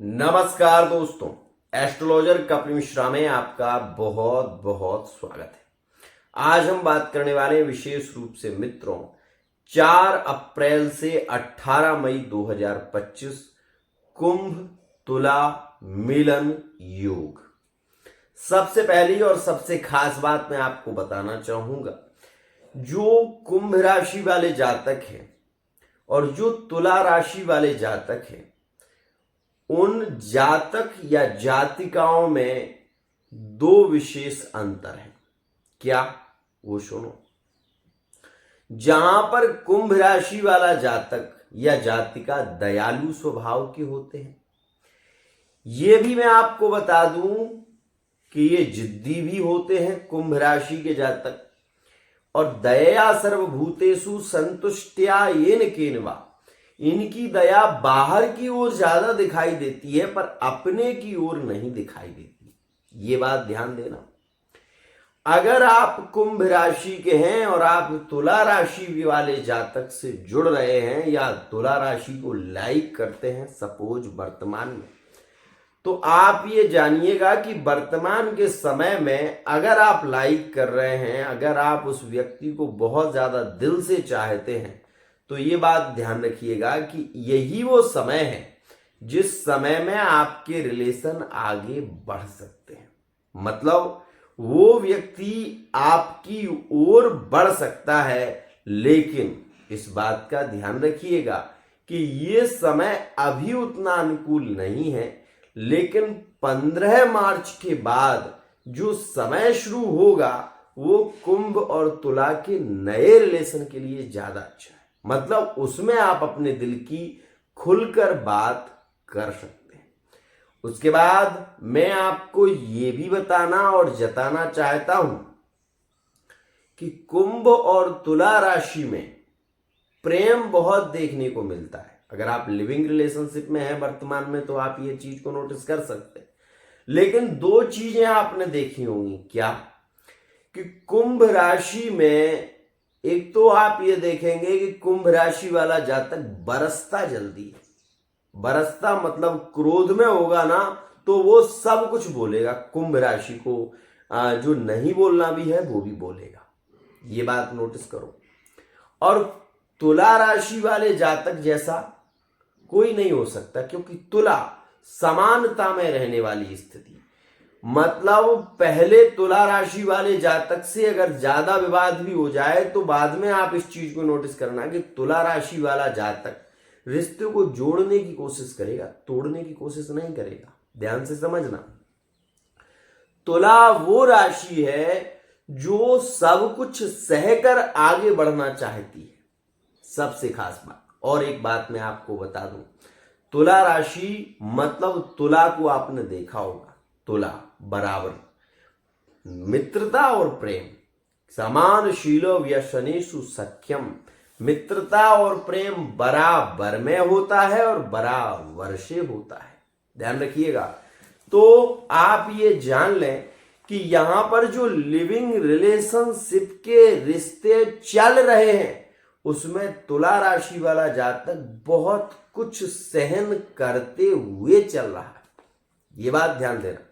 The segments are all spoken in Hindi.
नमस्कार दोस्तों, एस्ट्रोलॉजर कपिल मिश्रा में आपका बहुत बहुत स्वागत है। आज हम बात करने वाले हैं विशेष रूप से मित्रों 4 अप्रैल से 18 मई 2025 कुंभ तुला मिलन योग। सबसे पहली और सबसे खास बात मैं आपको बताना चाहूंगा, जो कुंभ राशि वाले जातक हैं और जो तुला राशि वाले जातक हैं, उन जातक या जातिकाओं में दो विशेष अंतर हैं। क्या? वो सुनो। जहां पर कुंभ राशि वाला जातक या जातिका दयालु स्वभाव के होते हैं, ये भी मैं आपको बता दूं कि ये जिद्दी भी होते हैं कुंभ राशि के जातक, और दया सर्वभूतेषु संतुष्ट्या येन केनवा, इनकी दया बाहर की ओर ज्यादा दिखाई देती है पर अपने की ओर नहीं दिखाई देती। ये बात ध्यान देना। अगर आप कुंभ राशि के हैं और आप तुला राशि वाले जातक से जुड़ रहे हैं या तुला राशि को लाइक करते हैं सपोज वर्तमान में, तो आप ये जानिएगा कि वर्तमान के समय में अगर आप लाइक कर रहे हैं, अगर आप उस व्यक्ति को बहुत ज्यादा दिल से चाहते हैं, तो ये बात ध्यान रखिएगा कि यही वो समय है जिस समय में आपके रिलेशन आगे बढ़ सकते हैं। मतलब वो व्यक्ति आपकी ओर बढ़ सकता है, लेकिन इस बात का ध्यान रखिएगा कि ये समय अभी उतना अनुकूल नहीं है, लेकिन 15 मार्च के बाद जो समय शुरू होगा वो कुंभ और तुला के नए रिलेशन के लिए ज्यादा अच्छा है। मतलब उसमें आप अपने दिल की खुलकर बात कर सकते हैं। उसके बाद मैं आपको ये भी बताना और जताना चाहता हूं कि कुंभ और तुला राशि में प्रेम बहुत देखने को मिलता है। अगर आप लिविंग रिलेशनशिप में हैं वर्तमान में तो आप ये चीज को नोटिस कर सकते हैं, लेकिन दो चीजें आपने देखी होंगी। क्या? कि कुंभ राशि में एक तो आप ये देखेंगे कि कुंभ राशि वाला जातक बरसता जल्दी है। बरसता मतलब क्रोध में होगा ना तो वो सब कुछ बोलेगा। कुंभ राशि को जो नहीं बोलना भी है वो भी बोलेगा। ये बात नोटिस करो। और तुला राशि वाले जातक जैसा कोई नहीं हो सकता, क्योंकि तुला समानता में रहने वाली स्थिति। मतलब पहले तुला राशि वाले जातक से अगर ज्यादा विवाद भी हो जाए तो बाद में आप इस चीज को नोटिस करना कि तुला राशि वाला जातक रिश्ते को जोड़ने की कोशिश करेगा, तोड़ने की कोशिश नहीं करेगा। ध्यान से समझना। तुला वो राशि है जो सब कुछ सहकर आगे बढ़ना चाहती है। सबसे खास बात। और एक बात मैं आपको बता दूं, तुला राशि मतलब तुला को आपने देखा होगा, तुला बराबर मित्रता और प्रेम, समान शीलो व्यसनेषु सख्यम। मित्रता और प्रेम बराबर में होता है और बराबर से होता है। ध्यान रखिएगा। तो आप ये जान लें कि यहां पर जो लिविंग रिलेशनशिप के रिश्ते चल रहे हैं उसमें तुला राशि वाला जातक बहुत कुछ सहन करते हुए चल रहा है। ये बात ध्यान देना।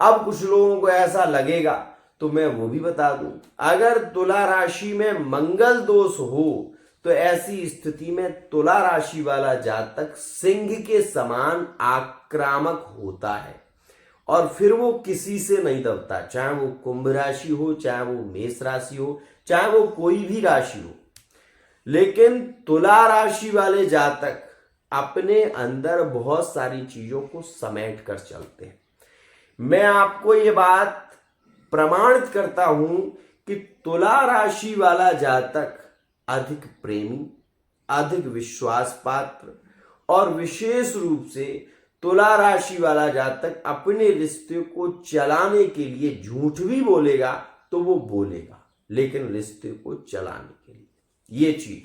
अब कुछ लोगों को ऐसा लगेगा तो मैं वो भी बता दूं, अगर तुला राशि में मंगल दोष हो तो ऐसी स्थिति में तुला राशि वाला जातक सिंह के समान आक्रामक होता है और फिर वो किसी से नहीं दबता, चाहे वो कुंभ राशि हो, चाहे वो मेष राशि हो, चाहे वो कोई भी राशि हो। लेकिन तुला राशि वाले जातक अपने अंदर बहुत सारी चीजों को समेट कर चलते हैं। मैं आपको ये बात प्रमाणित करता हूं कि तुला राशि वाला जातक अधिक प्रेमी, अधिक विश्वास पात्र, और विशेष रूप से तुला राशि वाला जातक अपने रिश्ते को चलाने के लिए झूठ भी बोलेगा तो वो बोलेगा, लेकिन रिश्ते को चलाने के लिए ये चीज।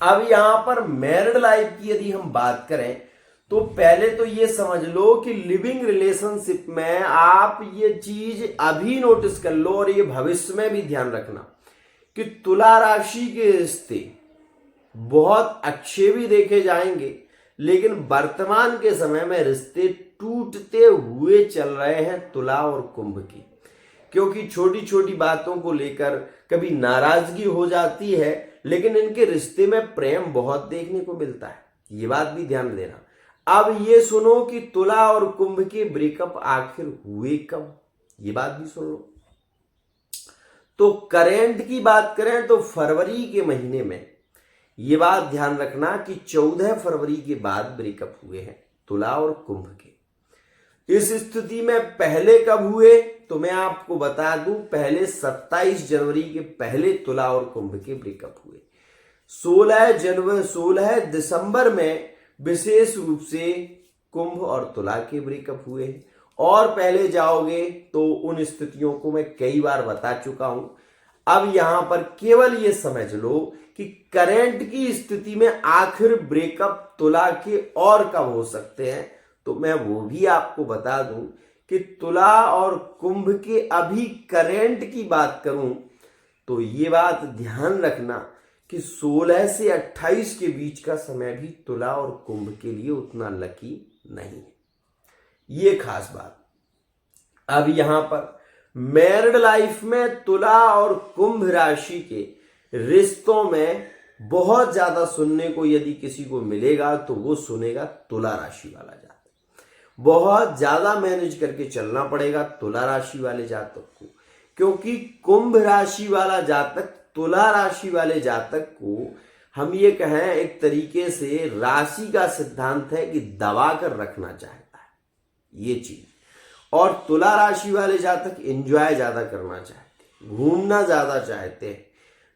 अब यहां पर मैरिड लाइफ की यदि हम बात करें तो पहले तो ये समझ लो कि लिविंग रिलेशनशिप में आप ये चीज अभी नोटिस कर लो और ये भविष्य में भी ध्यान रखना कि तुला राशि के रिश्ते बहुत अच्छे भी देखे जाएंगे, लेकिन वर्तमान के समय में रिश्ते टूटते हुए चल रहे हैं तुला और कुंभ की, क्योंकि छोटी छोटी बातों को लेकर कभी नाराजगी हो जाती है, लेकिन इनके रिश्ते में प्रेम बहुत देखने को मिलता है। ये बात भी ध्यान देना। अब ये सुनो कि तुला और कुंभ के ब्रेकअप आखिर हुए कब, ये बात भी सुन लो। तो करेंट की बात करें तो फरवरी के महीने में, ये बात ध्यान रखना कि 14 फरवरी के बाद ब्रेकअप हुए हैं तुला और कुंभ के। इस स्थिति में पहले कब हुए तो मैं आपको बता दूं, पहले 27 जनवरी के पहले तुला और कुंभ के ब्रेकअप हुए। 16 दिसंबर में विशेष रूप से कुंभ और तुला के ब्रेकअप हुए हैं। और पहले जाओगे तो उन स्थितियों को मैं कई बार बता चुका हूं। अब यहां पर केवल ये समझ लो कि करंट की स्थिति में आखिर ब्रेकअप तुला के और कब हो सकते हैं, तो मैं वो भी आपको बता दूं कि तुला और कुंभ के अभी करंट की बात करूं तो ये बात ध्यान रखना कि 16 से 28 के बीच का समय भी तुला और कुंभ के लिए उतना लकी नहीं है। ये खास बात। अब यहां पर मैरिड लाइफ में तुला और कुंभ राशि के रिश्तों में बहुत ज्यादा सुनने को यदि किसी को मिलेगा तो वो सुनेगा तुला राशि वाला जातक। बहुत ज्यादा मैनेज करके चलना पड़ेगा तुला राशि वाले जातक को, क्योंकि कुंभ राशि वाला जातक तुला राशि वाले जातक को हम ये कहें एक तरीके से राशि का सिद्धांत है कि दबा कर रखना चाहता है ये चीज। और तुला राशि वाले जातक एंजॉय ज्यादा करना चाहते हैं, घूमना ज्यादा चाहते हैं,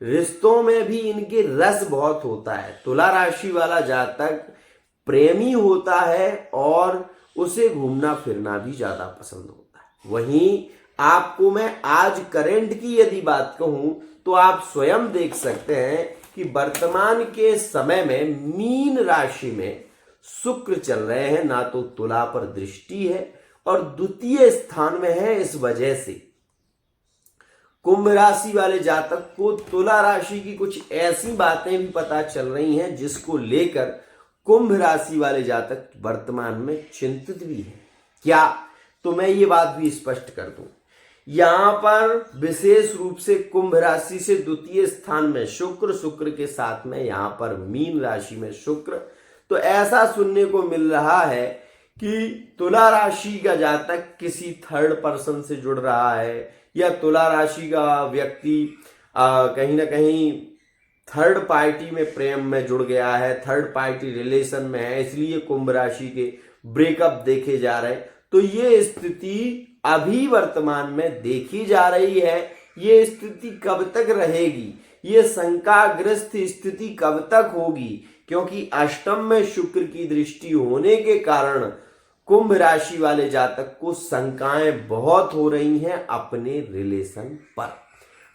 रिश्तों में भी इनके रस बहुत होता है। तुला राशि वाला जातक प्रेमी होता है और उसे घूमना फिरना भी ज्यादा पसंद होता है। वहीं आपको मैं आज करंट की यदि बात कहूं तो आप स्वयं देख सकते हैं कि वर्तमान के समय में मीन राशि में शुक्र चल रहे हैं, ना तो तुला पर दृष्टि है और द्वितीय स्थान में है। इस वजह से कुंभ राशि वाले जातक को तुला राशि की कुछ ऐसी बातें भी पता चल रही हैं जिसको लेकर कुंभ राशि वाले जातक वर्तमान में चिंतित भी हैं। क्या, तो मैं ये बात भी स्पष्ट कर दूं, यहां पर विशेष रूप से कुंभ राशि से द्वितीय स्थान में शुक्र के साथ में यहां पर मीन राशि में शुक्र, तो ऐसा सुनने को मिल रहा है कि तुला राशि का जातक किसी थर्ड पर्सन से जुड़ रहा है, या तुला राशि का व्यक्ति कहीं ना कहीं थर्ड पार्टी में प्रेम में जुड़ गया है, थर्ड पार्टी रिलेशन में है, इसलिए कुंभ राशि के ब्रेकअप देखे जा रहे हैं। तो ये स्थिति अभी वर्तमान में देखी जा रही है। ये स्थिति कब तक रहेगी, ये शंकाग्रस्त स्थिति कब तक होगी, क्योंकि अष्टम में शुक्र की दृष्टि होने के कारण कुंभ राशि वाले जातक को शंकाएं बहुत हो रही हैं अपने रिलेशन पर।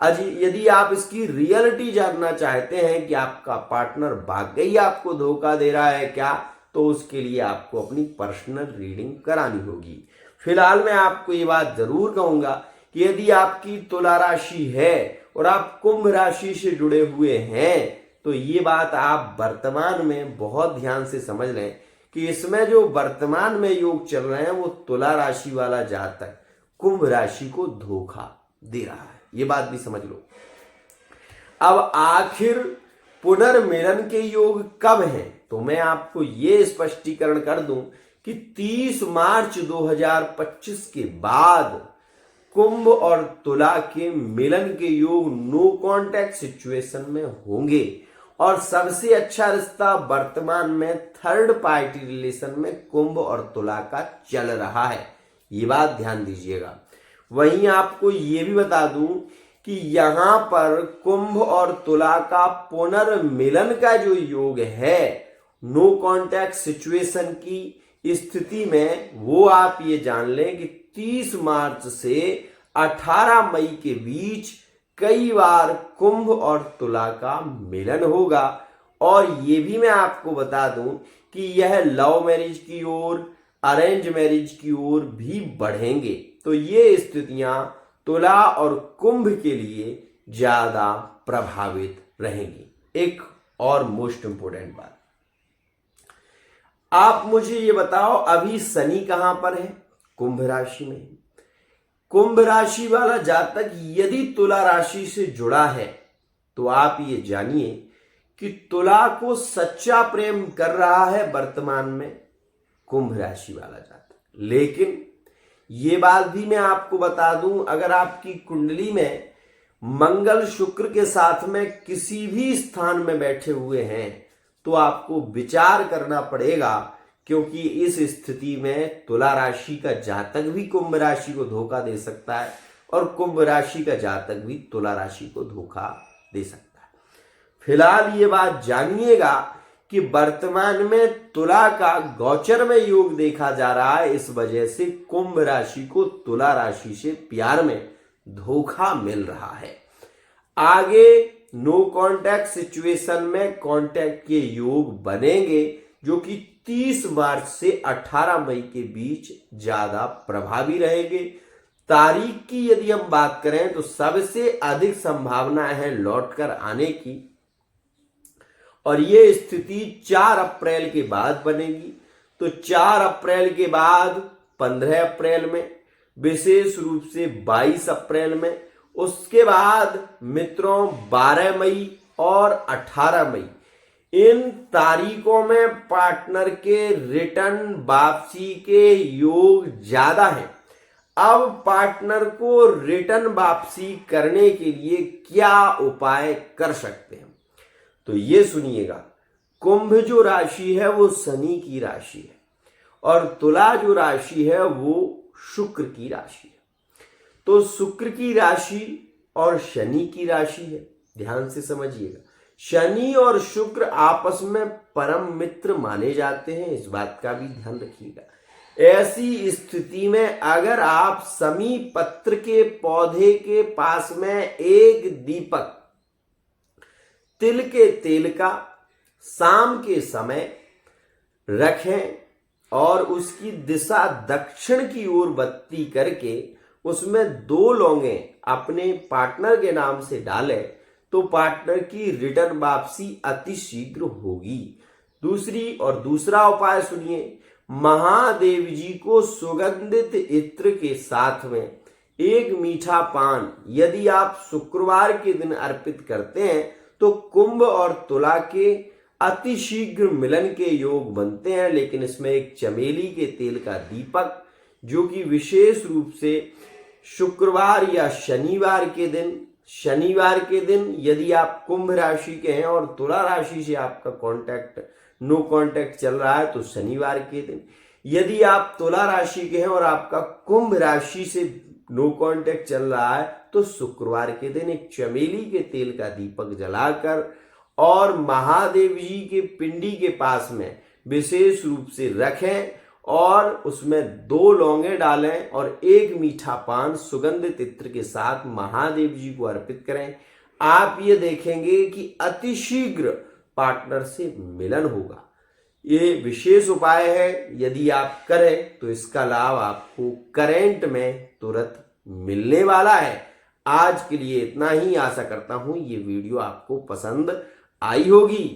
यदि आप इसकी रियलिटी जानना चाहते हैं कि आपका पार्टनर वाकई आपको धोखा दे रहा है क्या, तो उसके लिए आपको अपनी पर्सनल रीडिंग करानी होगी। फिलहाल मैं आपको ये बात जरूर कहूंगा कि यदि आपकी तुला राशि है और आप कुंभ राशि से जुड़े हुए हैं तो ये बात आप वर्तमान में बहुत ध्यान से समझ लें कि इसमें जो वर्तमान में योग चल रहे हैं वो तुला राशि वाला जातक कुंभ राशि को धोखा दे रहा है। ये बात भी समझ लो। अब आखिर पुनर्मिलन के योग कब हैं, तो मैं आपको ये स्पष्टीकरण कर दूं कि 30 मार्च 2025 के बाद कुंभ और तुला के मिलन के योग नो कॉन्टैक्ट सिचुएशन में होंगे और सबसे अच्छा रिश्ता वर्तमान में थर्ड पार्टी रिलेशन में कुंभ और तुला का चल रहा है। ये बात ध्यान दीजिएगा। वहीं आपको ये भी बता दूं कि यहां पर कुंभ और तुला का पुनर्मिलन का जो योग है नो कॉन्टैक्ट सिचुएशन की स्थिति में, वो आप ये जान लें कि 30 मार्च से 18 मई के बीच कई बार कुंभ और तुला का मिलन होगा। और ये भी मैं आपको बता दूं कि यह लव मैरिज की ओर, अरेंज मैरिज की ओर भी बढ़ेंगे। तो ये स्थितियां तुला और कुंभ के लिए ज्यादा प्रभावित रहेंगी। एक और मोस्ट इंपोर्टेंट बात, आप मुझे ये बताओ, अभी शनि कहां पर है? कुंभ राशि में। कुंभ राशि वाला जातक यदि तुला राशि से जुड़ा है तो आप ये जानिए कि तुला को सच्चा प्रेम कर रहा है वर्तमान में कुंभ राशि वाला जातक। लेकिन ये बात भी मैं आपको बता दूं, अगर आपकी कुंडली में मंगल शुक्र के साथ में किसी भी स्थान में बैठे हुए हैं तो आपको विचार करना पड़ेगा, क्योंकि इस स्थिति में तुला राशि का जातक भी कुंभ राशि को धोखा दे सकता है और कुंभ राशि का जातक भी तुला राशि को धोखा दे सकता है। फिलहाल ये बात जानिएगा कि वर्तमान में तुला का गोचर में योग देखा जा रहा है, इस वजह से कुंभ राशि को तुला राशि से प्यार में धोखा मिल रहा है। आगे नो कांटेक्ट सिचुएशन में कांटेक्ट के योग बनेंगे, जो कि 30 मार्च से 18 मई के बीच ज्यादा प्रभावी रहेंगे। तारीख की यदि हम बात करें तो सबसे अधिक संभावना है लौटकर आने की, और ये स्थिति 4 अप्रैल के बाद बनेगी। तो 4 अप्रैल के बाद 15 अप्रैल में, विशेष रूप से 22 अप्रैल में, उसके बाद मित्रों 12 मई और 18 मई, इन तारीखों में पार्टनर के रिटर्न वापसी के योग ज्यादा हैं। अब पार्टनर को रिटर्न वापसी करने के लिए क्या उपाय कर सकते हैं, तो ये सुनिएगा। कुंभ जो राशि है वो शनि की राशि है और तुला जो राशि है वो शुक्र की राशि है। तो शुक्र की राशि और शनि की राशि है, ध्यान से समझिएगा। शनि और शुक्र आपस में परम मित्र माने जाते हैं, इस बात का भी ध्यान रखिएगा। ऐसी स्थिति में अगर आप समी पत्र के पौधे के पास में एक दीपक तिल के तेल का शाम के समय रखें और उसकी दिशा दक्षिण की ओर बत्ती करके उसमें 2 लौंगे अपने पार्टनर के नाम से डालें तो पार्टनर की रिटर्न वापसी अति शीघ्र होगी। दूसरा उपाय सुनिए। महादेव जी को सुगंधित इत्र के साथ में एक मीठा पान यदि आप शुक्रवार के दिन अर्पित करते हैं तो कुंभ और तुला के अति शीघ्र मिलन के योग बनते हैं। लेकिन इसमें एक चमेली के तेल का दीपक, जो कि विशेष रूप से शुक्रवार या शनिवार के दिन यदि आप कुंभ राशि के हैं और तुला राशि से आपका नो कांटेक्ट चल रहा है तो शनिवार के दिन, यदि आप तुला राशि के हैं और आपका कुंभ राशि से नो कांटेक्ट चल रहा है तो शुक्रवार के दिन एक चमेली के तेल का दीपक जलाकर और महादेव जी के पिंडी के पास में विशेष रूप से रखें और उसमें 2 लौंगे डालें और एक मीठा पान सुगंधित इत्र के साथ महादेव जी को अर्पित करें। आप ये देखेंगे कि अति शीघ्र पार्टनर से मिलन होगा। ये विशेष उपाय है, यदि आप करें तो इसका लाभ आपको करंट में तुरंत मिलने वाला है। आज के लिए इतना ही। आशा करता हूं ये वीडियो आपको पसंद आई होगी।